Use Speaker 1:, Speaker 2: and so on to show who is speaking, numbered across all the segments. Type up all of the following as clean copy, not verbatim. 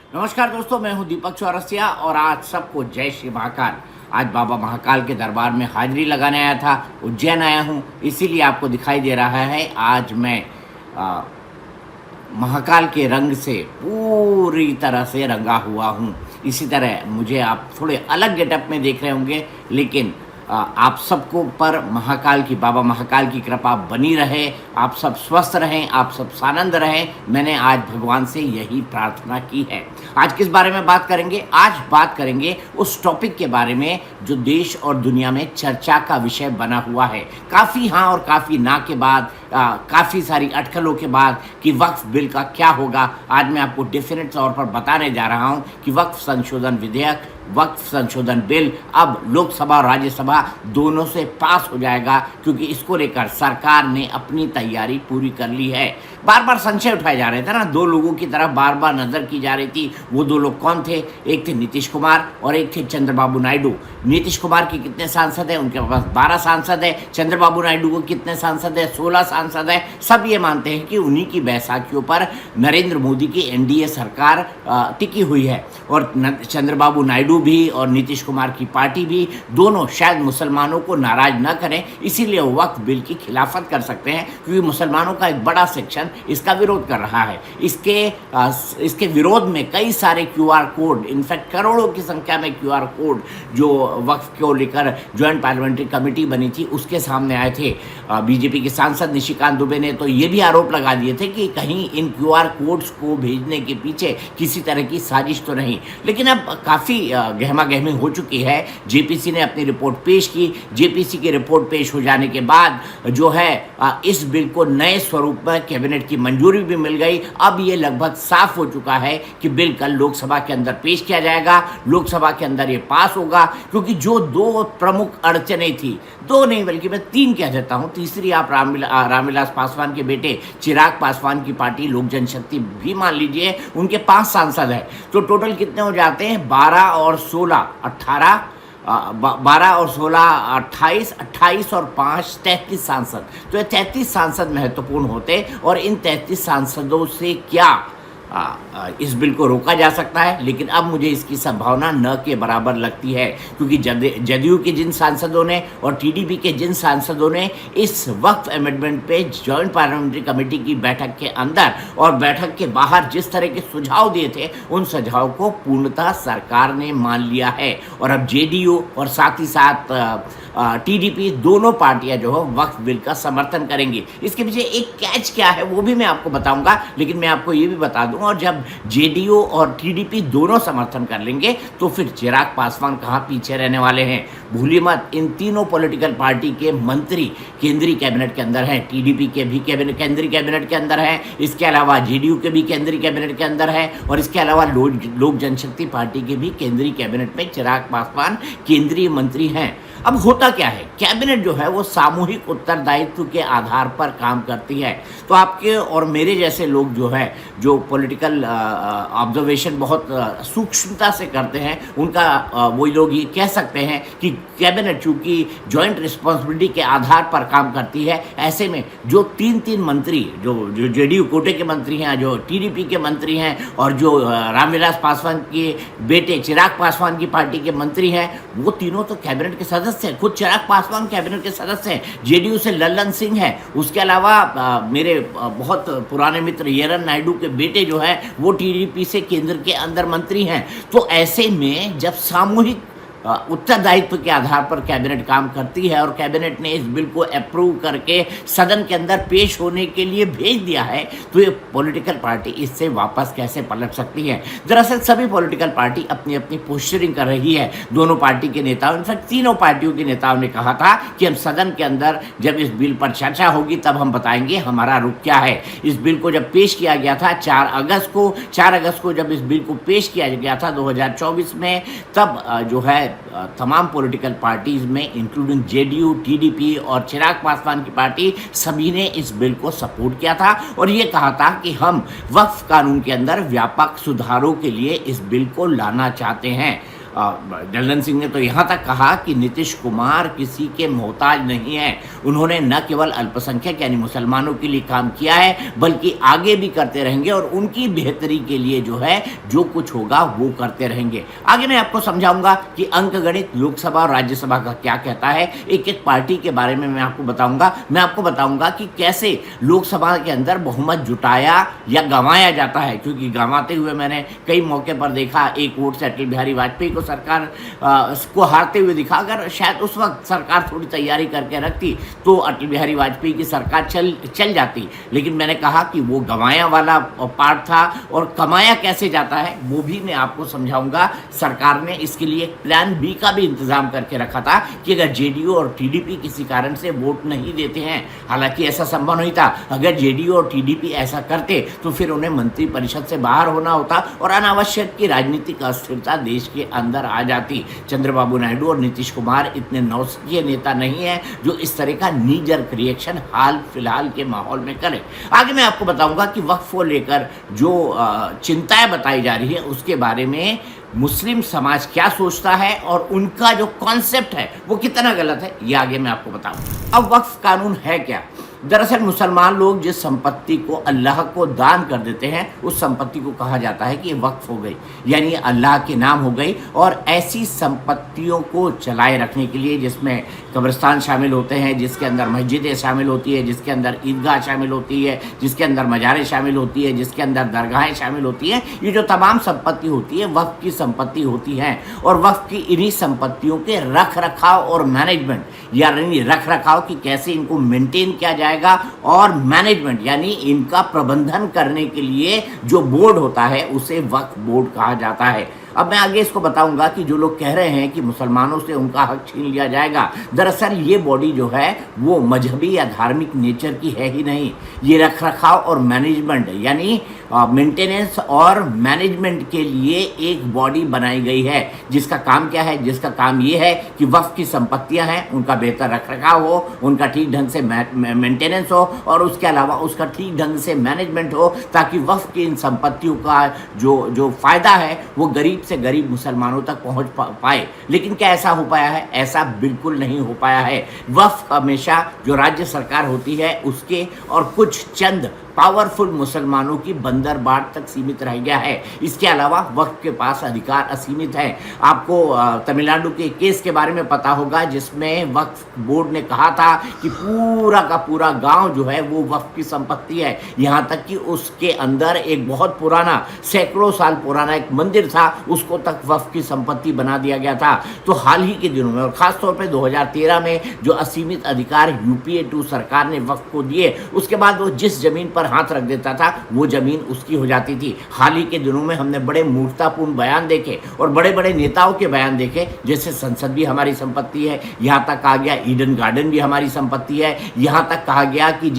Speaker 1: नमस्कार दोस्तों, मैं हूं दीपक चौरसिया और आज सबको जय श्री महाकाल। आज बाबा महाकाल के दरबार में हाजिरी लगाने आया था, उज्जैन आया हूं, इसीलिए आपको दिखाई दे रहा है। आज मैं महाकाल के रंग से पूरी तरह से रंगा हुआ हूं। इसी तरह मुझे आप थोड़े अलग गेटअप में देख रहे होंगे, लेकिन आप सबको पर महाकाल की, बाबा महाकाल की कृपा बनी रहे, आप सब स्वस्थ रहें, आप सब सानंद रहें। मैंने आज भगवान से यही प्रार्थना की है। आज किस बारे में बात करेंगे? आज बात करेंगे उस टॉपिक के बारे में जो देश और दुनिया में चर्चा का विषय बना हुआ है। काफ़ी हाँ और काफ़ी ना के बाद, काफ़ी सारी अटकलों के बाद कि वक्फ बिल का क्या होगा, आज मैं आपको डेफिनेट तौर पर बताने जा रहा हूँ कि वक्फ संशोधन विधेयक, वक्फ संशोधन बिल अब लोकसभा और राज्यसभा दोनों से पास हो जाएगा, क्योंकि इसको लेकर सरकार ने अपनी तैयारी पूरी कर ली है। बार बार संशय उठाए जा रहे थे ना, दो लोगों की तरफ बार बार नज़र की जा रही थी। वो दो लोग कौन थे? एक थे नीतीश कुमार और एक थे चंद्रबाबू नायडू। नीतीश कुमार के कितने सांसद हैं? उनके पास 12 सांसद है। चंद्रबाबू नायडू को कितने सांसद है? 16 सांसद है। सब ये मानते हैं कि उन्हीं की बैसाखियों पर नरेंद्र मोदी की एनडीए सरकार टिकी हुई है, और चंद्रबाबू नायडू भी और नीतीश कुमार की पार्टी भी दोनों शायद मुसलमानों को नाराज न करें, इसीलिए वक्फ बिल की खिलाफत कर सकते हैं, क्योंकि मुसलमानों का एक बड़ा सेक्शन इसका विरोध कर रहा है। इसके विरोध में कई सारे क्यूआर कोड, इनफैक्ट करोड़ों की संख्या में क्यूआर कोड जो वक्फ को लेकर ज्वाइंट पार्लियामेंट्री कमेटी बनी थी उसके सामने आए थे। बीजेपी के सांसद निशिकांत दुबे ने तो ये भी आरोप लगा दिए थे कि कहीं इन क्यूआर कोड्स को भेजने के पीछे किसी तरह की साजिश तो नहीं। लेकिन अब काफ़ी गहमा गहमी हो चुकी है। जेपीसी ने अपनी रिपोर्ट पेश की। जेपीसी की रिपोर्ट पेश हो जाने के बाद जो है इस बिल को नए स्वरूप में कैबिनेट की मंजूरी भी मिल गई। अब ये लगभग साफ हो चुका है कि बिल कल लोकसभा के अंदर पेश किया जाएगा, लोकसभा के अंदर ये पास होगा, क्योंकि जो दो प्रमुख अड़चने थी, दो नहीं बल्कि मैं तीन कह देता हूँ, तीसरी आप रामविलास पासवान के बेटे चिराग पासवान की पार्टी लोक जनशक्ति भी मान लीजिए, उनके 5 सांसद हैं। तो टोटल कितने हो जाते हैं? 12 और 16 18, 12 और 16 28, 28 और 5 33 सांसद। तो ये 33 सांसद महत्वपूर्ण होते, और इन 33 सांसदों से क्या इस बिल को रोका जा सकता है? लेकिन अब मुझे इसकी संभावना न के बराबर लगती है, क्योंकि जदयू के जिन सांसदों ने और टीडीपी के जिन सांसदों ने इस वक्फ अमेंडमेंट पे जॉइंट पार्लियामेंट्री कमेटी की बैठक के अंदर और बैठक के बाहर जिस तरह के सुझाव दिए थे, उन सुझाव को पूर्णतः सरकार ने मान लिया है। और अब जेडीयू और साथ ही साथ टीडीपी दोनों पार्टियां जो है वक्फ बिल का समर्थन करेंगी। इसके पीछे एक कैच क्या है वो भी मैं आपको बताऊंगा, लेकिन मैं आपको ये भी बता दूं, और जब जेडीयू और टीडीपी दोनों समर्थन कर लेंगे तो फिर चिराग पासवान कहाँ पीछे रहने वाले हैं? भूलिए मत, इन तीनों पॉलिटिकल पार्टी के मंत्री केंद्रीय कैबिनेट के अंदर हैं। टीडीपी के भी केंद्रीय कैबिनेट के अंदर हैं, इसके अलावा जेडीयू के भी केंद्रीय कैबिनेट के अंदर है, और इसके अलावा लोक जनशक्ति पार्टी के भी केंद्रीय कैबिनेट में चिराग पासवान केंद्रीय मंत्री हैं। अब होता क्या है, कैबिनेट जो है वो सामूहिक उत्तरदायित्व के आधार पर काम करती है। तो आपके और मेरे जैसे लोग जो है, जो पॉलिटिकल ऑब्जर्वेशन बहुत सूक्ष्मता से करते हैं, उनका वो लोग ये कह सकते हैं कि कैबिनेट चूंकि जॉइंट रिस्पॉन्सिबिलिटी के आधार पर काम करती है, ऐसे में जो तीन मंत्री जो जेडीयू कोटे के मंत्री हैं, जो टीडीपी के मंत्री हैं, और जो रामविलास पासवान के बेटे चिराग पासवान की पार्टी के मंत्री हैं, वो तीनों तो कैबिनेट के सदस्य हैं। खुद चिराग पासवान कैबिनेट के सदस्य हैं। जेडीयू से लल्लन सिंह है। उसके अलावा मेरे बहुत पुराने मित्र येरन नायडू के बेटे जो है वो टीडीपी से केंद्र के अंदर मंत्री हैं। तो ऐसे में जब सामूहिक उत्तरदायित्व के आधार पर कैबिनेट काम करती है और कैबिनेट ने इस बिल को अप्रूव करके सदन के अंदर पेश होने के लिए भेज दिया है, तो ये पॉलिटिकल पार्टी इससे वापस कैसे पलट सकती है? दरअसल सभी पॉलिटिकल पार्टी अपनी अपनी पोस्चरिंग कर रही है। दोनों पार्टी के नेताओं, इनफैक्ट तीनों पार्टियों के नेताओं ने कहा था कि हम सदन के अंदर जब इस बिल पर चर्चा होगी तब हम बताएंगे हमारा रुख क्या है। इस बिल को जब पेश किया गया था 4 अगस्त को जब इस बिल को पेश किया गया था 2024 में, तब जो है तमाम पॉलिटिकल पार्टीज में इंक्लूडिंग जेडीयू, टीडीपी और चिराग पासवान की पार्टी, सभी ने इस बिल को सपोर्ट किया था और ये कहा था कि हम वक्फ कानून के अंदर व्यापक सुधारों के लिए इस बिल को लाना चाहते हैं। दलदन सिंह ने तो यहाँ तक कहा कि नीतीश कुमार किसी के मोहताज नहीं है। उन्होंने न केवल अल्पसंख्यक यानी मुसलमानों के लिए काम किया है, बल्कि आगे भी करते रहेंगे और उनकी बेहतरी के लिए जो है जो कुछ होगा वो करते रहेंगे। आगे मैं आपको समझाऊंगा कि अंकगणित लोकसभा और राज्यसभा का क्या कहता है। एक एक पार्टी के बारे में मैं आपको बताऊंगा कि कैसे लोकसभा के अंदर बहुमत जुटाया या गंवाया जाता है, क्योंकि गंवाते हुए मैंने कई मौके पर देखा। एक वोट से अटल बिहारी वाजपेयी को सरकार को हारते हुए दिखा। अगर शायद उस वक्त सरकार थोड़ी तैयारी करके रखती तो अटल बिहारी वाजपेयी की सरकार चल जाती, लेकिन मैंने कहा कि वो गंवाया वाला पार्ट था और कमाया कैसे जाता है वो भी मैं आपको समझाऊंगा। सरकार ने इसके लिए प्लान बी का भी इंतजाम करके रखा था कि अगर जेडीयू और टीडीपी किसी कारण से वोट नहीं देते हैं, हालांकि ऐसा संभव नहीं था, अगर जेडीयू और टीडीपी ऐसा करते तो फिर उन्हें मंत्रिपरिषद से बाहर होना होता और अनावश्यक की राजनीतिक अस्थिरता देश के अंदर आ जाती। चंद्रबाबू नायडू और नीतीश कुमार इतने नौसिखिए नेता नहीं है जो इस तरह का नी जर्क रिएक्शन हाल फिलहाल के माहौल में करें। आगे मैं आपको बताऊंगा कि वक्फ को लेकर जो चिंताएं बताई जा रही है उसके बारे में मुस्लिम समाज क्या सोचता है और उनका जो कॉन्सेप्ट है वो कितना गलत है, ये आगे मैं आपको बताऊंगा। अब वक्फ कानून है क्या? दरअसल मुसलमान लोग जिस संपत्ति को अल्लाह को दान कर देते हैं उस संपत्ति को कहा जाता है कि ये वक्फ हो गई, यानी अल्लाह के नाम हो गई। और ऐसी संपत्तियों को चलाए रखने के लिए जिसमें कब्रिस्तान शामिल होते हैं, जिसके अंदर मस्जिदें शामिल होती है, जिसके अंदर ईदगाह शामिल होती है, जिसके अंदर मजारें शामिल होती है, जिसके अंदर दरगाहें शामिल होती हैं, ये जो तमाम संपत्ति होती है वक्फ की संपत्ति होती है। और वक्फ की इन्हीं संपत्तियों के रख रखाव और मैनेजमेंट, यानी रख रखाव की कैसे इनको मेंटेन किया जाएगा और मैनेजमेंट यानी इनका प्रबंधन करने के लिए जो बोर्ड होता है उसे वक्फ बोर्ड कहा जाता है। अब मैं आगे इसको बताऊंगा कि जो लोग कह रहे हैं कि मुसलमानों से उनका हक छीन लिया जाएगा, दरअसल ये बॉडी जो है वो मजहबी या धार्मिक नेचर की है ही नहीं। ये रख रखाव और मैनेजमेंट यानी मेंटेनेंस और मैनेजमेंट के लिए एक बॉडी बनाई गई है जिसका काम क्या है? जिसका काम ये है कि वक्फ की संपत्तियां हैं उनका बेहतर रख रखाव हो, उनका ठीक ढंग से मेंटेनेंस हो और उसके अलावा उसका ठीक ढंग से मैनेजमेंट हो, ताकि वक्फ की इन संपत्तियों का जो फ़ायदा है वो गरीब से गरीब मुसलमानों तक पहुंच पाए। लेकिन क्या ऐसा हो पाया है? ऐसा बिल्कुल नहीं हो पाया है। वक्फ हमेशा जो राज्य सरकार होती है उसके और कुछ चंद पावरफुल मुसलमानों की बंदरबाट तक सीमित रह गया है। इसके अलावा वक्फ के पास अधिकार असीमित है। आपको तमिलनाडु के केस के बारे में पता होगा जिसमें वक्फ बोर्ड ने कहा था कि पूरा का पूरा गांव जो है वो वक्फ की संपत्ति है, यहाँ तक कि उसके अंदर एक बहुत पुराना सैकड़ों साल पुराना एक मंदिर था उसको तक वक्फ की संपत्ति बना दिया गया था। तो हाल ही के दिनों में और ख़ासतौर पर 2013 में जो असीमित अधिकार यूपीए 2 सरकार ने वक्फ को दिए, उसके बाद वो जिस जमीन पर हाथ रख देता था वो जमीन उसकी हो जाती थी। हाल ही के दिनों में हमने बड़े मूर्खतापूर्ण बयान देखे और बड़े बड़े नेताओं के बयान देखे, जैसे संसद भी हमारी संपत्ति है, यहाँ तक कहा गया ईडन गार्डन भी हमारी संपत्ति है, यहाँ तक कहा गया कि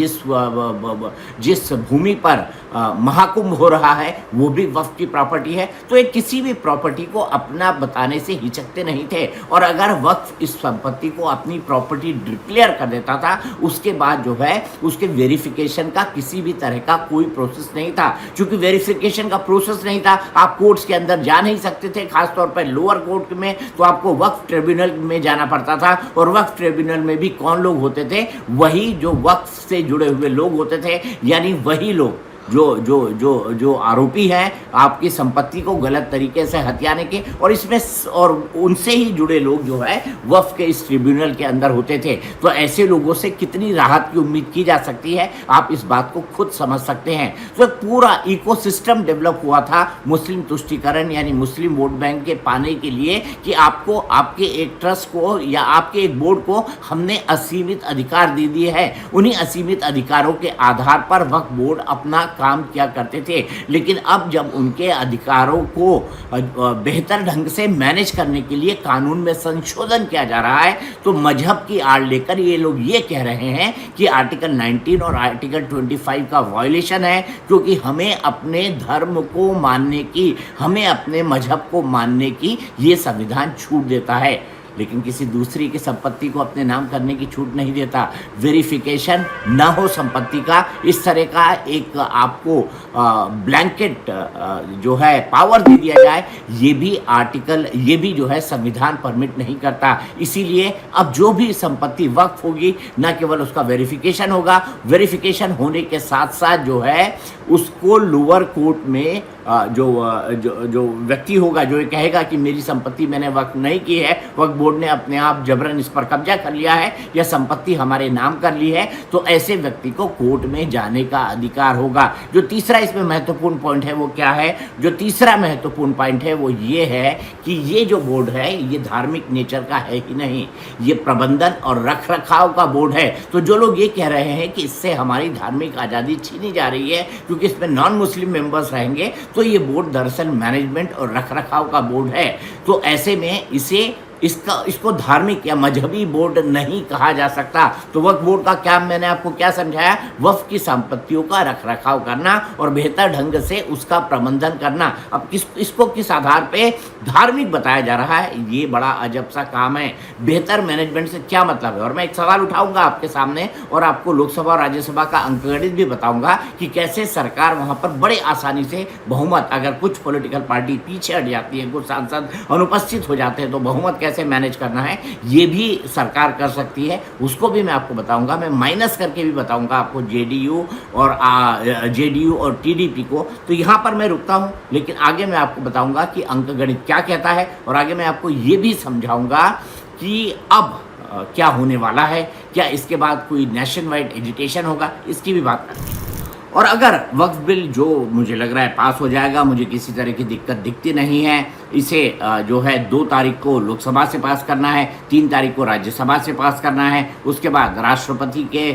Speaker 1: जिस भूमि पर महाकुंभ हो रहा है वो भी वक्फ की प्रॉपर्टी है। तो ये किसी भी प्रॉपर्टी को अपना बताने से हिचकते नहीं थे और अगर वक्फ इस संपत्ति को अपनी प्रॉपर्टी डिक्लेयर कर देता था उसके बाद जो है उसके वेरिफिकेशन का किसी भी तरह का कोई प्रोसेस नहीं था। क्योंकि वेरिफिकेशन का प्रोसेस नहीं था, आप कोर्ट्स के अंदर जा नहीं सकते थे, खासतौर पर लोअर कोर्ट में तो आपको वक्फ ट्रिब्यूनल में जाना पड़ता था। और वक्फ ट्रिब्यूनल में भी कौन लोग होते थे? वही जो वक्फ से जुड़े हुए लोग होते थे, यानी वही लोग जो आरोपी हैं आपकी संपत्ति को गलत तरीके से हथियाने के, और इसमें और उनसे ही जुड़े लोग जो है वक्फ के इस ट्रिब्यूनल के अंदर होते थे। तो ऐसे लोगों से कितनी राहत की उम्मीद की जा सकती है, आप इस बात को खुद समझ सकते हैं। तो एक पूरा इकोसिस्टम डेवलप हुआ था मुस्लिम तुष्टीकरण यानी मुस्लिम वोट बैंक के पाने के लिए कि आपको आपके एक ट्रस्ट को या आपके एक बोर्ड को हमने असीमित अधिकार दे दिए हैं। उन्हीं असीमित अधिकारों के आधार पर वक्फ बोर्ड अपना काम किया करते थे। लेकिन अब जब उनके अधिकारों को बेहतर ढंग से मैनेज करने के लिए कानून में संशोधन किया जा रहा है तो मजहब की आड़ लेकर ये लोग ये कह रहे हैं कि आर्टिकल 19 और आर्टिकल 25 का वायलेशन है, क्योंकि हमें अपने धर्म को मानने की, हमें अपने मजहब को मानने की ये संविधान छूट देता है। लेकिन किसी दूसरी की संपत्ति को अपने नाम करने की छूट नहीं देता। वेरिफिकेशन ना हो संपत्ति का, इस तरह का एक आपको ब्लैंकेट जो है पावर दे दिया जाए, ये भी जो है संविधान परमिट नहीं करता। इसीलिए अब जो भी संपत्ति वक्फ होगी, न केवल उसका वेरिफिकेशन होगा, वेरिफिकेशन होने के साथ साथ जो है उसको लोअर कोर्ट में जो व्यक्ति होगा, जो ये कहेगा कि मेरी संपत्ति मैंने वक्फ नहीं की है, वक्फ बोर्ड ने अपने आप जबरन इस पर कब्जा कर लिया है, यह संपत्ति हमारे नाम कर ली है, तो ऐसे व्यक्ति को कोर्ट में जाने का अधिकार होगा। जो तीसरा इसमें महत्वपूर्ण पॉइंट है वो क्या है? जो तीसरा महत्वपूर्ण पॉइंट है वो ये है कि ये जो बोर्ड है ये धार्मिक नेचर का है ही नहीं, ये प्रबंधन और रख रखाव का बोर्ड है। तो जो लोग ये कह रहे हैं कि इससे हमारी धार्मिक आज़ादी छीनी जा रही है क्योंकि इसमें नॉन मुस्लिम मेंबर्स रहेंगे, तो ये बोर्ड दरअसल मैनेजमेंट और रखरखाव का बोर्ड है। तो ऐसे में इसको धार्मिक या मजहबी बोर्ड नहीं कहा जा सकता। तो वक्फ बोर्ड का क्या, मैंने आपको क्या समझाया? वक्फ की संपत्तियों का रखरखाव करना और बेहतर ढंग से उसका प्रबंधन करना। अब इसको किस आधार पे धार्मिक बताया जा रहा है, ये बड़ा अजब सा काम है। बेहतर मैनेजमेंट से क्या मतलब है? और मैं एक सवाल उठाऊंगा आपके सामने और आपको लोकसभा और राज्यसभा का अंकगणित भी बताऊंगा कि कैसे सरकार वहां पर बड़े आसानी से बहुमत, अगर कुछ पॉलिटिकल पार्टी पीछे हट जाती है, कुछ सांसद अनुपस्थित हो जाते हैं, तो बहुमत कैसे मैनेज करना है ये भी सरकार कर सकती है। उसको भी मैं आपको बताऊंगा, मैं माइनस करके भी बताऊंगा आपको जेडीयू और टीडीपी को। तो यहाँ पर मैं रुकता हूँ, लेकिन आगे मैं आपको बताऊंगा कि अंकगणित क्या कहता है और आगे मैं आपको ये भी समझाऊंगा कि अब क्या होने वाला है, क्या इसके बाद कोई नेशन वाइड एजुटेशन होगा, इसकी भी बात करें। और अगर वक्फ बिल जो मुझे लग रहा है पास हो जाएगा, मुझे किसी तरह की दिक्कत दिखती नहीं है, इसे जो है 2 तारीख को लोकसभा से पास करना है, 3 तारीख को राज्यसभा से पास करना है, उसके बाद राष्ट्रपति के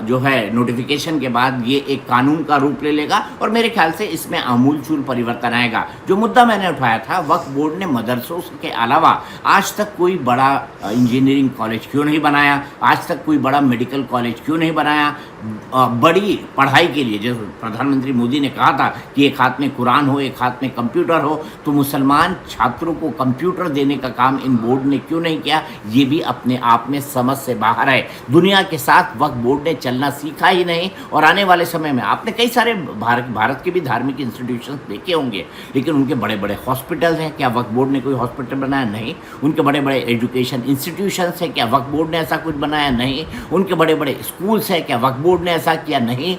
Speaker 1: जो है नोटिफिकेशन के बाद ये एक कानून का रूप ले लेगा और मेरे ख्याल से इसमें आमूलचूल परिवर्तन आएगा। जो मुद्दा मैंने उठाया था, वक्फ बोर्ड ने मदरसों के अलावा आज तक कोई बड़ा इंजीनियरिंग कॉलेज क्यों नहीं बनाया, आज तक कोई बड़ा मेडिकल कॉलेज क्यों नहीं बनाया? बड़ी पढ़ाई के लिए, जैसे प्रधानमंत्री मोदी ने कहा था कि एक हाथ में कुरान हो, एक हाथ में कंप्यूटर हो, तो मुसलमान छात्रों को कंप्यूटर देने का काम इन बोर्ड ने क्यों नहीं किया? ये भी अपने आप में समझ से बाहर है। दुनिया के साथ वक्फ बोर्ड ने चलना सीखा ही नहीं और आने वाले समय में आपने कई सारे भारत के भी धार्मिक इंस्टीट्यूशंस देखे होंगे, लेकिन उनके बड़े बड़े हॉस्पिटल्स हैं, क्या वक्फ बोर्ड ने कोई हॉस्पिटल बनाया? नहीं। उनके बड़े बड़े एजुकेशन इंस्टीट्यूशंस हैं, क्या वक्फ बोर्ड ने ऐसा कुछ बनाया? नहीं। उनके बड़े बड़े स्कूल्स हैं, क्या वक्फ बोर्ड ने ऐसा किया? नहीं।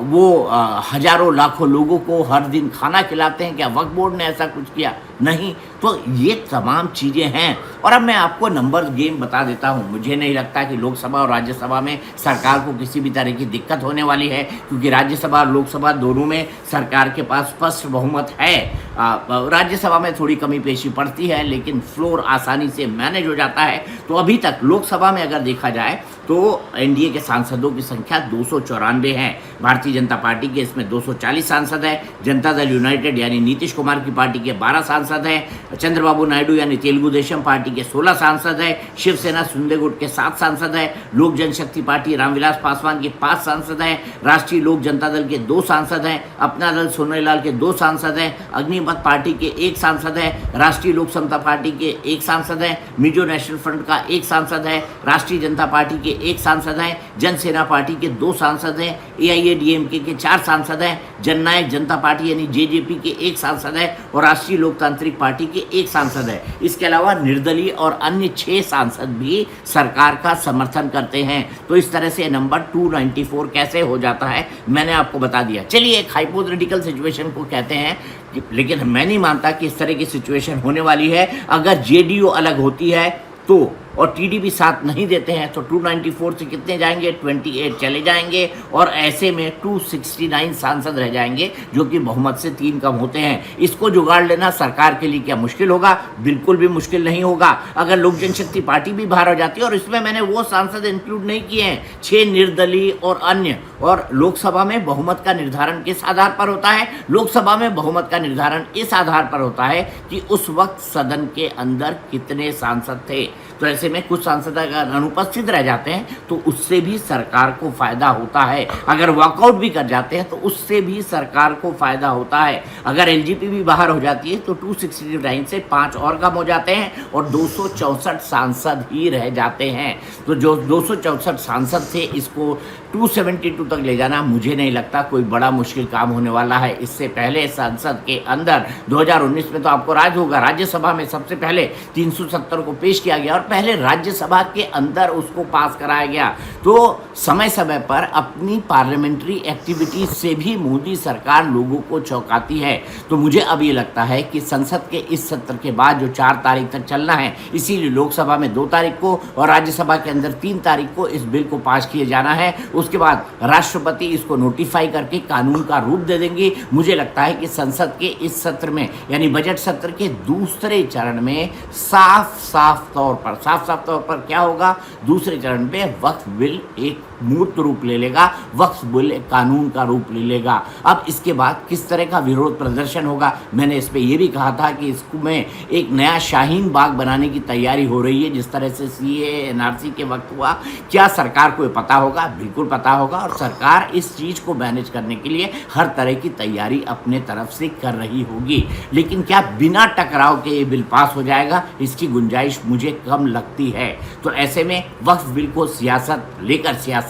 Speaker 1: वो हजारों लाखों लोगों को हर दिन खाना खिलाते हैं, क्या वक्फ बोर्ड ने ऐसा कुछ किया? नहीं। तो ये तमाम चीज़ें हैं। और अब मैं आपको नंबर गेम बता देता हूँ। मुझे नहीं लगता कि लोकसभा और राज्यसभा में सरकार को किसी भी तरह की दिक्कत होने वाली है, क्योंकि राज्यसभा और लोकसभा दोनों में सरकार के पास स्पष्ट बहुमत है। राज्यसभा में थोड़ी कमी पेशी पड़ती है, लेकिन फ्लोर आसानी से मैनेज हो जाता है। तो अभी तक लोकसभा में अगर देखा जाए तो एनडीए के सांसदों की संख्या 294 है। भारतीय जनता पार्टी के इसमें 240 सांसद है। जनता दल यूनाइटेड यानी नीतीश कुमार की पार्टी के 12 सांसद हैं। चंद्रबाबू नायडू यानी तेलुगु देशम पार्टी के 16 सांसद हैं। शिवसेना शिंदे गुट के 7 सांसद हैं। लोक जनशक्ति पार्टी रामविलास पासवान के 5 सांसद हैं। राष्ट्रीय लोक जनता दल के 2 सांसद हैं। अपना दल सोनेलाल के 2 सांसद हैं। अग्निपथ पार्टी के 1 सांसद है। राष्ट्रीय लोक समता पार्टी के 1 सांसद है। मिजो नेशनल फ्रंट का 1 सांसद है। राष्ट्रीय जनता पार्टी के 1 सांसद हैं। जनसेना पार्टी के 2 सांसद हैं। एआईएडीएमके के 4 सांसद हैं। जननायक जनता पार्टी यानी जेजेपी के 1 सांसद है और राष्ट्रीय लोकतांत्रिक पार्टी के 1 सांसद है। इसके अलावा निर्दलीय और अन्य 6 सांसद भी सरकार का समर्थन करते हैं। तो इस तरह से नंबर 294 कैसे हो जाता है मैंने आपको बता दिया। चलिए, एक हाइपोथेटिकल सिचुएशन को कहते हैं, लेकिन मैं नहीं मानता कि इस तरह की सिचुएशन होने वाली है। अगर जेडीयू अलग होती है तो और टीडीपी साथ नहीं देते हैं तो 294 से कितने जाएंगे? 28 चले जाएंगे और ऐसे में 269 सांसद रह जाएंगे, जो कि बहुमत से 3 कम होते हैं। इसको जुगाड़ लेना सरकार के लिए क्या मुश्किल होगा? बिल्कुल भी मुश्किल नहीं होगा। अगर लोक जनशक्ति पार्टी भी बाहर हो जाती है, और इसमें मैंने वो सांसद इंक्लूड नहीं किए हैं 6 निर्दलीय और अन्य। और लोकसभा में बहुमत का निर्धारण किस आधार पर होता है? लोकसभा में बहुमत का निर्धारण इस आधार पर होता है कि उस वक्त सदन के अंदर कितने सांसद थे। तो ऐसे में कुछ सांसद अगर अनुपस्थित रह जाते हैं तो उससे भी सरकार को फायदा होता है। अगर वॉकआउट भी कर जाते हैं तो उससे भी सरकार को फायदा होता है। अगर एलजेपी भी बाहर हो जाती है तो 269 से 5 और कम हो जाते हैं और 264 सांसद ही रह जाते हैं। तो जो 264 सांसद थे इसको 272 तक ले जाना मुझे नहीं लगता कोई बड़ा मुश्किल काम होने वाला है। इससे पहले संसद के अंदर 2019 में तो आपको राज होगा, राज्यसभा में सबसे पहले 370 को पेश किया गया और पहले राज्यसभा के अंदर उसको पास कराया गया। तो समय समय पर अपनी पार्लियामेंट्री एक्टिविटीज से भी मोदी सरकार लोगों को चौंकाती है। तो मुझे अब ये लगता है कि संसद के इस सत्र के बाद जो 4 तारीख तक चलना है, इसीलिए लोकसभा में 2 तारीख को और राज्यसभा के अंदर 3 तारीख को इस बिल को पास किए जाना है। उसके बाद राष्ट्रपति इसको नोटिफाई करके कानून का रूप दे देंगे। मुझे लगता है कि संसद के इस सत्र में यानी बजट सत्र के दूसरे चरण में साफ तौर पर क्या होगा, दूसरे चरण पे वक्फ बिल एक मूर्त रूप ले लेगा, वक्फ बिल एक कानून का रूप ले लेगा। अब इसके बाद किस तरह का विरोध प्रदर्शन होगा, मैंने इस पे ये भी कहा था कि इसमें एक नया शाहीन बाग बनाने की तैयारी हो रही है। जिस तरह से सीए एनआरसी के वक्त हुआ, क्या सरकार को पता होगा? बिल्कुल पता होगा और सरकार इस चीज़ को मैनेज करने के लिए हर तरह की तैयारी अपने तरफ से कर रही होगी। लेकिन क्या बिना टकराव के ये बिल पास हो जाएगा, इसकी गुंजाइश मुझे कम लगती है। तो ऐसे में वक्फ बिल को सियासत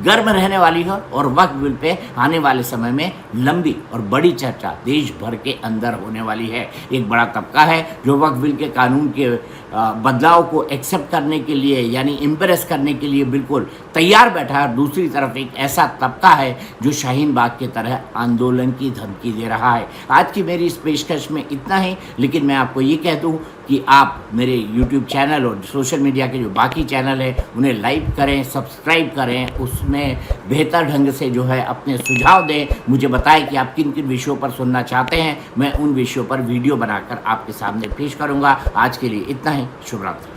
Speaker 1: गर्म रहने वाली है और वक्फ बिल पे आने वाले समय में लंबी और बड़ी चर्चा देश भर के अंदर होने वाली है। एक बड़ा तबका है जो वक्फ बिल के कानून के बदलाव को एक्सेप्ट करने के लिए यानी इम्प्रेस करने के लिए बिल्कुल तैयार बैठा है। दूसरी तरफ एक ऐसा तबका है जो शाहीन बाग की तरह आंदोलन की धमकी दे रहा है। आज की मेरी इस पेशकश में इतना ही, लेकिन मैं आपको ये कह दूं कि आप मेरे YouTube चैनल और सोशल मीडिया के जो बाकी चैनल है उन्हें लाइक करें, सब्सक्राइब करें, उसमें बेहतर ढंग से जो है अपने सुझाव दें, मुझे बताएं कि आप किन किन विषयों पर सुनना चाहते हैं। मैं उन विषयों पर वीडियो बनाकर आपके सामने पेश करूंगा। आज के लिए इतना ही, शुभ रात्रि।